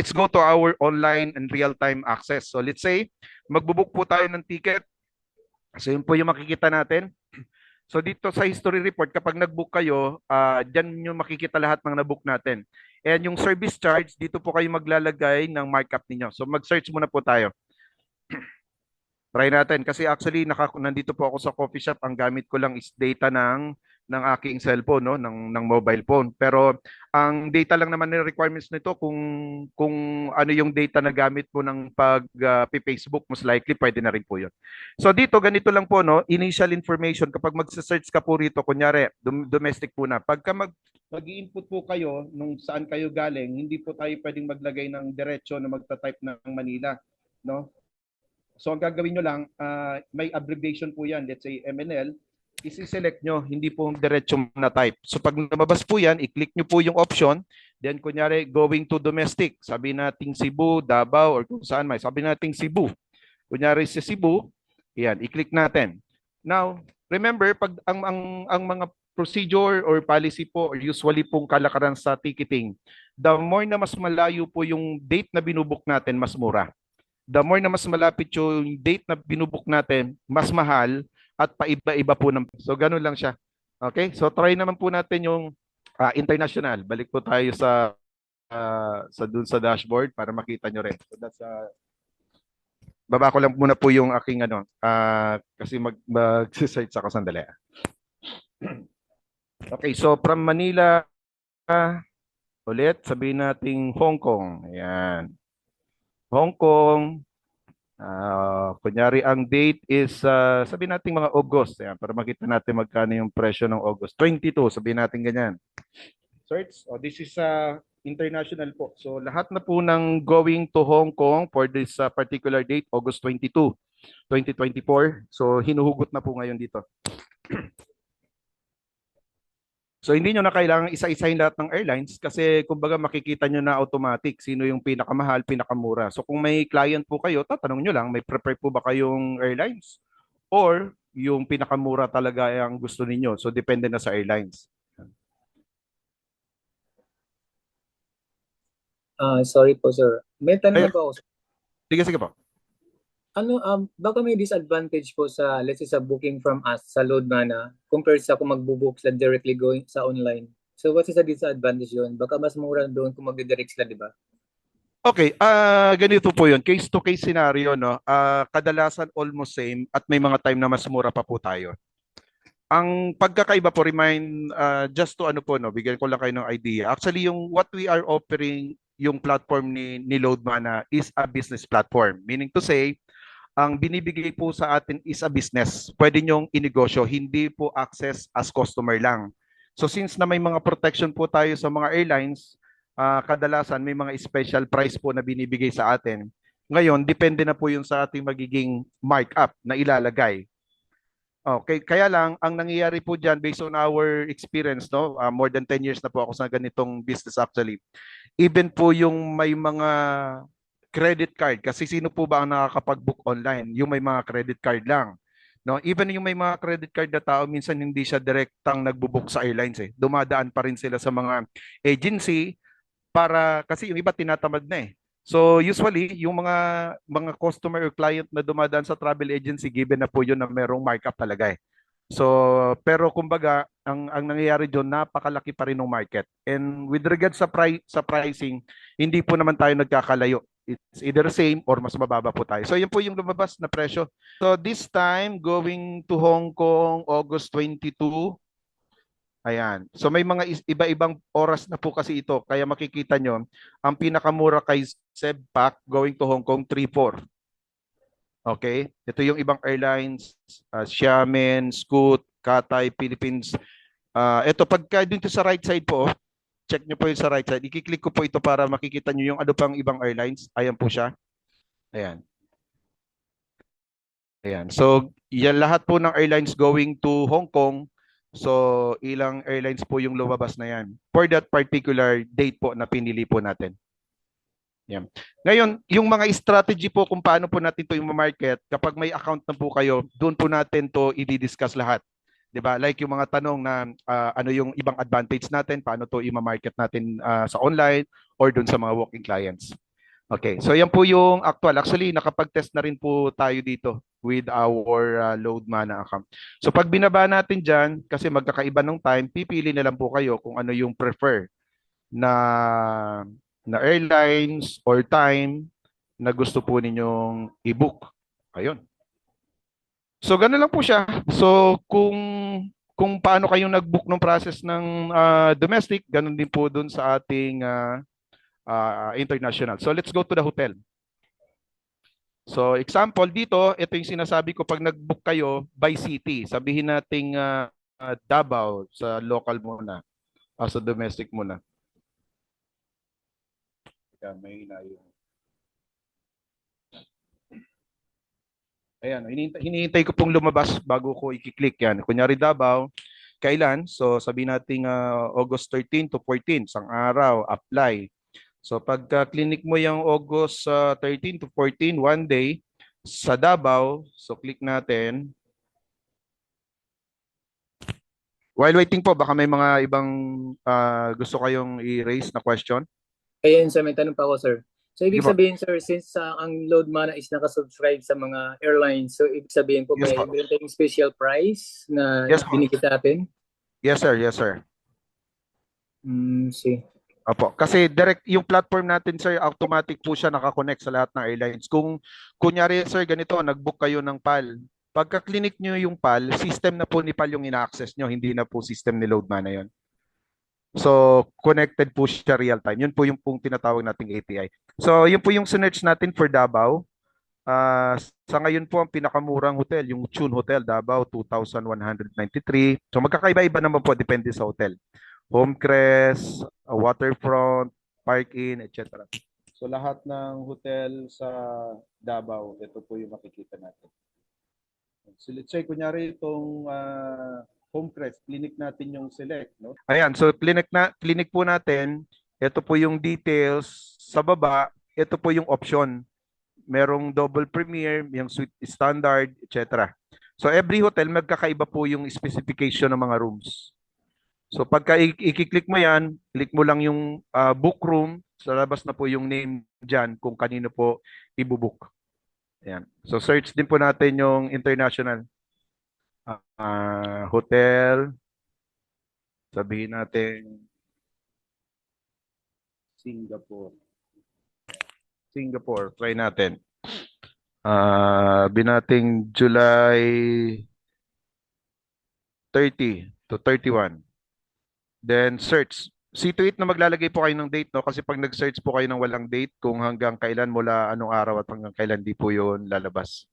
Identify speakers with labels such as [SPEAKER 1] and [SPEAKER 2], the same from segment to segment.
[SPEAKER 1] let's go to our online and real-time access. So let's say, magbubook po tayo ng ticket. So yun po yung makikita natin. So dito sa history report, kapag nag-book kayo, dyan nyo makikita lahat ng na-book natin. And yung service charge, dito po kayo maglalagay ng markup ninyo. So mag-search muna po tayo. Try natin kasi actually nandito po ako sa coffee shop, ang gamit ko lang is data ng aking cellphone, no, ng mobile phone. Pero ang data lang naman ng requirements nito kung ano yung data na gamit mo ng pag Facebook, most likely pwede na rin po 'yon. So dito ganito lang po, no, initial information kapag magse-search ka po rito, kunyari domestic po na. Pagka mag-i-input po kayo nung saan kayo galing, hindi po tayo pwedeng maglagay ng diretso na magta-type ng Manila, no? So ang gagawin nyo lang, may abbreviation po yan. Let's say MNL, isi-select nyo, hindi po diretso na type. So pag lumabas po yan, i-click nyo po yung option. Then kunyari, going to domestic. Sabi nating Cebu, Davao, or kung saan may. Sabi nating Cebu. Kunyari sa Cebu, yan, i-click natin. Now, remember, pag ang mga procedure or policy po, or usually pong kalakaran sa ticketing, the more na mas malayo po yung date na binubuk natin, mas mura. The more na mas malapit yung date na binubuk natin, mas mahal at paiba-iba po ng. So ganun lang siya. Okay? So try naman po natin yung international. Balik po tayo sa dun sa dashboard para makita nyo rin. So that's baba ko lang muna po yung aking kasi mag-search ako sandali. Okay, so from Manila ulit, sabihin nating Hong Kong. Ayan. Hong Kong, kunyari ang date is, sabihin natin mga August, yan, para makita natin magkano yung presyo ng August. 22, sabihin natin ganyan. Search, this is international po. So lahat na po ng going to Hong Kong for this particular date, August 22, 2024. So hinuhugot na po ngayon dito. So hindi nyo na kailangan isa-isahin lahat ng airlines kasi kumbaga makikita nyo na automatic sino yung pinakamahal, pinakamura. So kung may client po kayo, tatanong nyo lang, may prefer po ba kayong airlines? Or yung pinakamura talaga ang gusto ninyo. So depende na sa airlines.
[SPEAKER 2] Sorry po, sir. May tanong
[SPEAKER 1] Ay,
[SPEAKER 2] na po ako.
[SPEAKER 1] sige, sige po.
[SPEAKER 2] Baka may disadvantage po sa, let's say, sa booking from us sa Loadmana compared sa kung magbubook sila directly going sa online. So, what is the disadvantage yun? Baka mas mura doon kung magdidirect sila, di ba?
[SPEAKER 1] Okay, ganito po yun. Case to case scenario, no? Kadalasan almost same at may mga time na mas mura pa po tayo. Ang pagkakaiba po, just to ano po, no, bigyan ko lang kayo ng idea. Actually, yung what we are offering, yung platform ni Loadmana is a business platform. Meaning to say, ang binibigay po sa atin is a business. Pwede nyong inegosyo, hindi po access as customer lang. So since na may mga protection po tayo sa mga airlines, kadalasan may mga special price po na binibigay sa atin. Ngayon, depende na po yung sa ating magiging markup na ilalagay. Okay, kaya lang ang nangyayari po diyan based on our experience, no? More than 10 years na po ako sa ganitong business actually. Even po yung may mga credit card kasi sino po ba ang nakakapag-book online? Yung may mga credit card lang. No, even yung may mga credit card na tao minsan hindi siya direktang nagbo-book sa airlines eh. Dumadaan pa rin sila sa mga agency para kasi yung iba tinatamad na eh. So usually yung mga customer or client na dumadaan sa travel agency given na po yun na merong markup talaga eh. So pero kumbaga ang nangyayari doon napakalaki pa rin ng market. And with regard sa pricing, hindi po naman tayo nagkakalayo. It's either same or mas mababa po tayo. So yun po yung lumabas na presyo. So this time going to Hong Kong August 22. Ayan. So may mga iba-ibang oras na po kasi ito. Kaya makikita nyo, ang pinakamura kay Sebpac going to Hong Kong 3-4. Okay? Ito yung ibang airlines, Xiamen, Scoot, Cathay, Philippines. Ito pagka dito sa right side po, check nyo po yung sa right side. I-click ko po ito para makikita nyo yung ano pang ibang airlines. Ayan po siya. Ayan. Ayan. So, yan lahat po ng airlines going to Hong Kong. So, ilang airlines po yung lumabas na yan for that particular date po na pinili po natin. Yan. Ngayon, yung mga strategy po kung paano po natin to yung market, kapag may account na po kayo, doon po natin to i-discuss lahat. 'Di ba? Like yung mga tanong na ano yung ibang advantage natin, paano to i-market natin sa online or doon sa mga walking clients. Okay, so yan po yung actual. Actually, nakapag-test na rin po tayo dito with our load mana account. So pag binaba natin dyan, kasi magkakaiba ng time, pipili na lang po kayo kung ano yung prefer na airlines or time na gusto po ninyong i-book. Ayun. So gano'n lang po siya. So kung paano kayong nag-book ng process ng domestic, gano'n din po dun sa ating international. So let's go to the hotel. So example dito, ito yung sinasabi ko pag nag-book kayo by city. Sabihin nating Davao sa local muna, sa domestic muna. Yan, may hina yung... Ayan, hinihintay ko pong lumabas bago ko i-click yan. Kunyari Davao, kailan? So sabihin nating August 13 to 14, isang araw, apply. So pagka clinic mo yung August 13 to 14, one day, sa Davao, so click natin. While waiting po, baka may mga ibang gusto kayong i-raise na question.
[SPEAKER 2] Ayun, sir, may tanong pa ako, sir. So, ibig
[SPEAKER 1] Sige po.
[SPEAKER 2] sabihin, sir, since ang load mana is nakasubscribe sa mga airlines, so ibig sabihin po,
[SPEAKER 1] Yes po.
[SPEAKER 2] meron tayong special price na
[SPEAKER 1] Yes po.
[SPEAKER 2] binikita natin?
[SPEAKER 1] Yes sir, yes sir.
[SPEAKER 2] See.
[SPEAKER 1] Opo. Kasi direct yung platform natin sir, automatic po siya nakakonect sa lahat ng airlines. Kung kunyari sir ganito, nag-book kayo ng PAL. Pagka clinic nyo yung PAL, system na po ni PAL yung ina-access nyo, hindi na po system ni Loadman na yun. So, connected po siya real time. Yun po yung pong tinatawag nating API. So, yun po yung sinerch natin for Davao. Sa ngayon po, ang pinakamurang hotel, yung Chun Hotel, Davao, 2,193. So, magkakaiba-iba naman po, depende sa hotel. Homecrest, Waterfront, Park-In, etc. So, lahat ng hotel sa Davao, ito po yung makikita natin. So, let's say, kunyari itong Homecrest, clinic natin yung select, no? Ayan, so clinic po natin, ito po yung details sa baba, ito po yung option. Merong double premier, yung suite standard, etc. So every hotel magkakaiba po yung specification ng mga rooms. So pagka i-click mo yan, click mo lang yung book room, sa labas na po yung name dyan kung kanino po i-book. Ayan. So search din po natin yung international hotel. Sabihin natin Singapore. Singapore, try natin. Binating July 30 to 31. Then search. See to it na maglalagay po kayo ng date, no? Kasi pag nag-search po kayo ng walang date, kung hanggang kailan mula anong araw at hanggang kailan di po yun lalabas.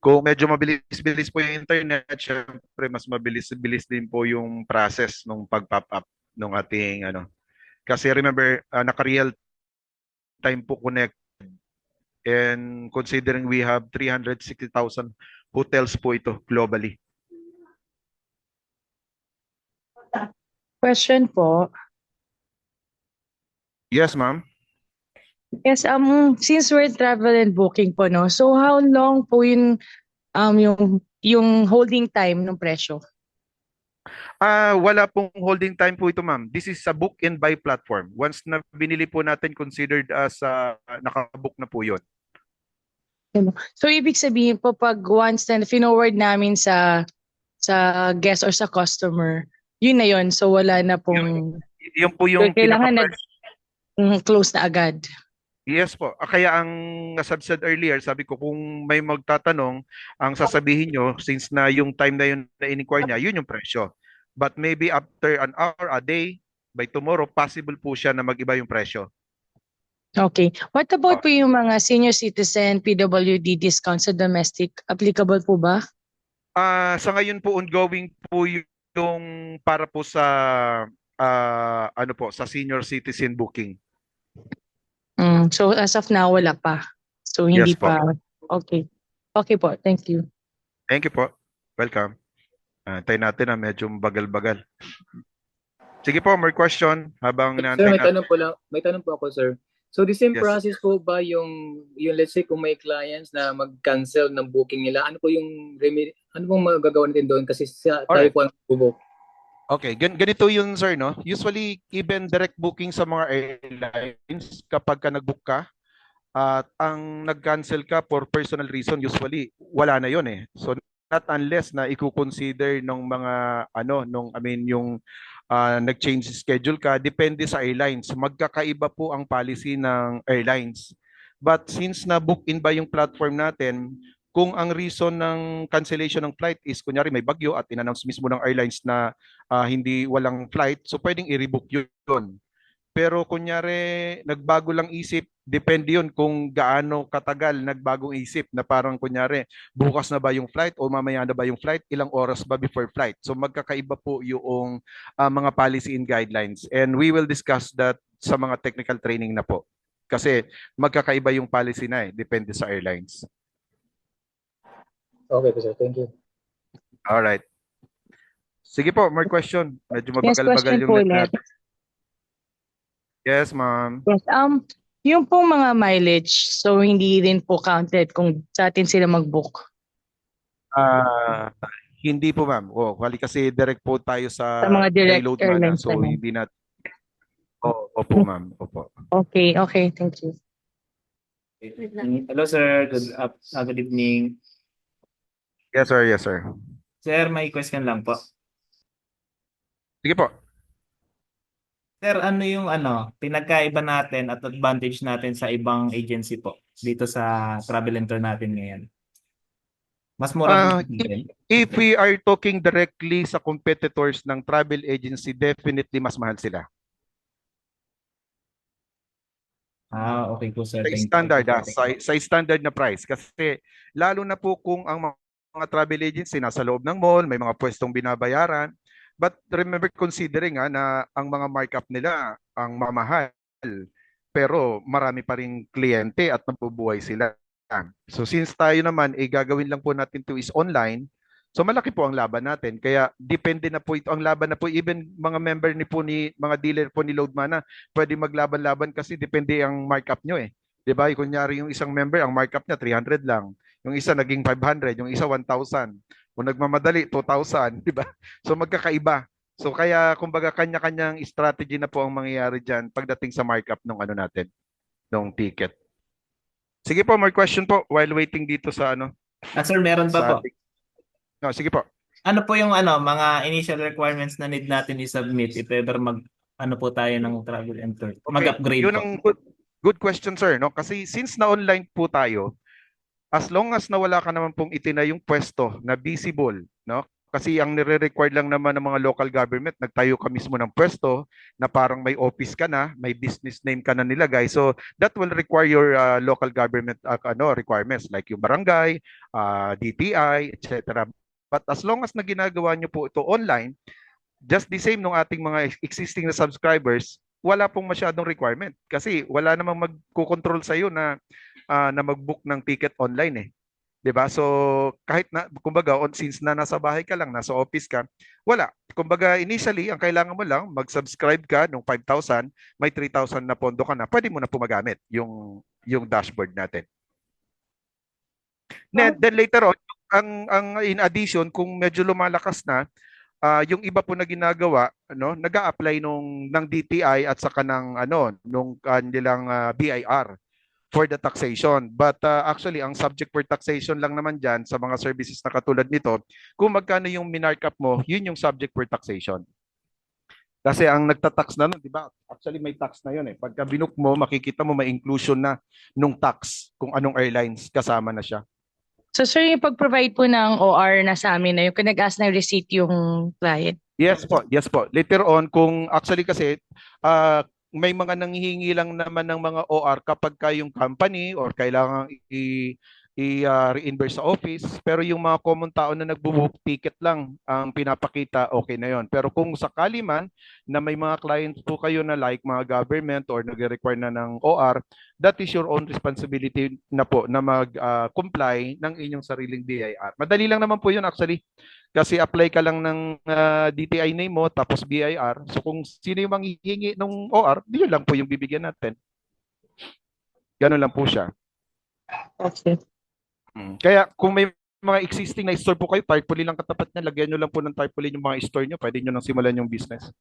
[SPEAKER 1] Kung medyo mabilis-bilis po yung internet, syempre mas mabilis-bilis din po yung process ng pag-pop up ng ating ano. Kasi remember, naka-real time po connect and considering we have 360,000 hotels po ito globally.
[SPEAKER 3] Question po.
[SPEAKER 1] Yes, ma'am.
[SPEAKER 3] Yes, since we're travel and booking po, no? So how long po yung holding time ng presyo?
[SPEAKER 1] Wala pong holding time po ito, ma'am. This is a book and buy platform. Once na binili po natin, considered as nakabook na po yun.
[SPEAKER 3] So ibig sabihin po pag once na forward namin sa guest or sa customer, yun na yun. So wala na pong
[SPEAKER 1] Yung po yung
[SPEAKER 3] kailangan close na agad.
[SPEAKER 1] Yes po. Kaya ang said earlier, sabi ko kung may magtatanong, ang sasabihin nyo, since na yung time na yun na in-inquire niya, yun yung presyo. But maybe after an hour, a day, by tomorrow, possible po siya na mag-iba yung presyo.
[SPEAKER 3] Okay. What about po yung mga senior citizen, PWD discount sa domestic? Applicable po ba?
[SPEAKER 1] Sa ngayon po, ongoing po yung para po sa ano po, sa senior citizen booking.
[SPEAKER 3] So as of now, wala pa. So hindi
[SPEAKER 1] Yes po.
[SPEAKER 3] pa. Okay. Okay po. Thank you.
[SPEAKER 1] Thank you po. Welcome. Tayo natin na medyo bagal-bagal. Sige po, more question habang
[SPEAKER 2] Sir,
[SPEAKER 1] naantay natin.
[SPEAKER 2] may tanong po ako, sir. So the same
[SPEAKER 1] Yes.
[SPEAKER 2] process po ba yung let's say kung may clients na mag-cancel ng booking nila, ano po yung Ano pong magagawa natin doon kasi tayo
[SPEAKER 1] Alright.
[SPEAKER 2] po ang bubuk.
[SPEAKER 1] Okay, ganito yun sir, no? Usually, even direct booking sa mga airlines, kapag ka nag-book ka, at ang nag-cancel ka for personal reason, usually, wala na yun eh. So, not unless na i-consider nung mga, yung nag-change schedule ka, depende sa airlines. Magkakaiba po ang policy ng airlines. But since na-book in ba yung platform natin, kung ang reason ng cancellation ng flight is kunyari may bagyo at in-announce mismo ng airlines na hindi walang flight, so pwedeng i-rebook yun. Pero kunyari nagbago lang isip, depende yun kung gaano katagal nagbagong isip na parang kunyari bukas na ba yung flight o mamaya na ba yung flight, ilang oras ba before flight. So magkakaiba po yung mga policy and guidelines and we will discuss that sa mga technical training na po. Kasi magkakaiba yung policy na depende sa airlines.
[SPEAKER 2] Okay po sir, thank you.
[SPEAKER 1] All right. Sige po, more question. Medyo
[SPEAKER 3] Yes,
[SPEAKER 1] mabagal-bagal
[SPEAKER 3] question
[SPEAKER 1] yung
[SPEAKER 3] po
[SPEAKER 1] net
[SPEAKER 3] ulit.
[SPEAKER 1] natin. Yes, ma'am.
[SPEAKER 3] Yes, yung pong mga mileage, so hindi rin po counted kung sa atin sila mag-book
[SPEAKER 1] Hindi po ma'am. Wali kasi direct po tayo
[SPEAKER 3] sa
[SPEAKER 1] sa
[SPEAKER 3] mga direct
[SPEAKER 1] Dayload Mana.
[SPEAKER 3] airlines
[SPEAKER 1] So
[SPEAKER 3] naman.
[SPEAKER 1] hindi natin. Opo ma'am. Opo.
[SPEAKER 3] Okay, thank you.
[SPEAKER 4] Hello sir, good evening.
[SPEAKER 1] Yes sir, yes sir.
[SPEAKER 4] Sir, may question lang po.
[SPEAKER 1] Sige po.
[SPEAKER 4] Sir, ano yung pinagkaiba natin at advantage natin sa ibang agency po dito sa travel and tour natin ngayon? Mas mura po din.
[SPEAKER 1] If we are talking directly sa competitors ng travel agency, definitely mas mahal sila.
[SPEAKER 4] Okay po sir.
[SPEAKER 1] Sa
[SPEAKER 4] Thank you.
[SPEAKER 1] standard, sa standard na price. Kasi lalo na po kung ang mga travel agency nasa loob ng mall, may mga pwestong binabayaran. But remember considering na ang mga markup nila ang mamahal. Pero marami pa ring kliyente at nabubuhay sila. So since tayo naman gagawin lang po natin to is online, so malaki po ang laban natin. Kaya depende na po ito ang laban na po, even mga member ni mga dealer po ni Loadmana, pwede maglaban-laban kasi depende ang markup nyo eh. 'Di ba? Kunyari yung isang member ang markup niya 300 lang, yung isa naging 500, yung isa 1,000. Kung nagmamadali 2,000, 'di ba? So magkakaiba. So kaya kumbaga kanya-kanyang strategy na po ang mangyayari diyan pagdating sa markup ng natin, ng ticket. Sige po, more question po while waiting dito sa
[SPEAKER 4] Sir, meron pa po.
[SPEAKER 1] No, sige po.
[SPEAKER 4] Ano po yung mga initial requirements na need natin i-submit if ever po tayo ng travel and tour? Mag-upgrade
[SPEAKER 1] Yun
[SPEAKER 4] po.
[SPEAKER 1] ang good question sir, no? Kasi since na online po tayo, as long as na wala ka naman pong itinayong pwesto na visible, no? Kasi ang nire-required lang naman ng mga local government, nagtayo ka mismo ng pwesto na parang may office ka na, may business name ka na nilagay. So that will require your local government requirements like yung barangay, DTI, etc. But as long as na ginagawa nyo po ito online, just the same nung ating mga existing na subscribers, wala pong masyadong requirement kasi wala namang magko-control sa iyo na mag-book ng ticket online eh. 'Di ba? So kahit na kumbaga since na nasa bahay ka lang, nasa office ka, wala. Kumbaga initially ang kailangan mo lang mag-subscribe ka nung 5,000, may 3,000 na pondo ka na, pwede mo na pumagamit yung dashboard natin. Then later on, ang in addition kung medyo lumalakas na, yung iba po na ginagawa, nag-a-apply ng DTI at saka nung kanilang BIR for the taxation. But actually, ang subject for taxation lang naman dyan sa mga services na katulad nito, kung magkano yung minarkup mo, yun yung subject for taxation. Kasi ang nagtatax na nun, di ba? Actually, may tax na yun eh. Pagka binook mo, makikita mo may inclusion na nung tax kung anong airlines kasama na siya.
[SPEAKER 3] So sir, yung pag-provide po ng OR na sa amin na yung nag-ask ng receipt yung client?
[SPEAKER 1] Yes po. Later on, kung actually kasi, may mga nanghihingi lang naman ng mga OR kapag yung company or kailangan i-reimburse sa office, pero yung mga common tao na nagbo-book ticket lang ang pinapakita, okay na yon. Pero kung sakali man na may mga clients po kayo na like mga government or nag-require na ng OR, that is your own responsibility na po na mag-comply ng inyong sariling BIR. Madali lang naman po yun actually. Kasi apply ka lang ng DTI name mo, tapos BIR. So kung sino yung manghihingi ng OR, yun lang po yung bibigyan natin. Ganun lang po siya.
[SPEAKER 3] Okay.
[SPEAKER 1] Kaya kung may mga existing na store po kayo, tarpaulin lang katapat niya, lagyan nyo lang po ng tarpaulin yung mga store nyo, pwede nyo nang simulan yung business.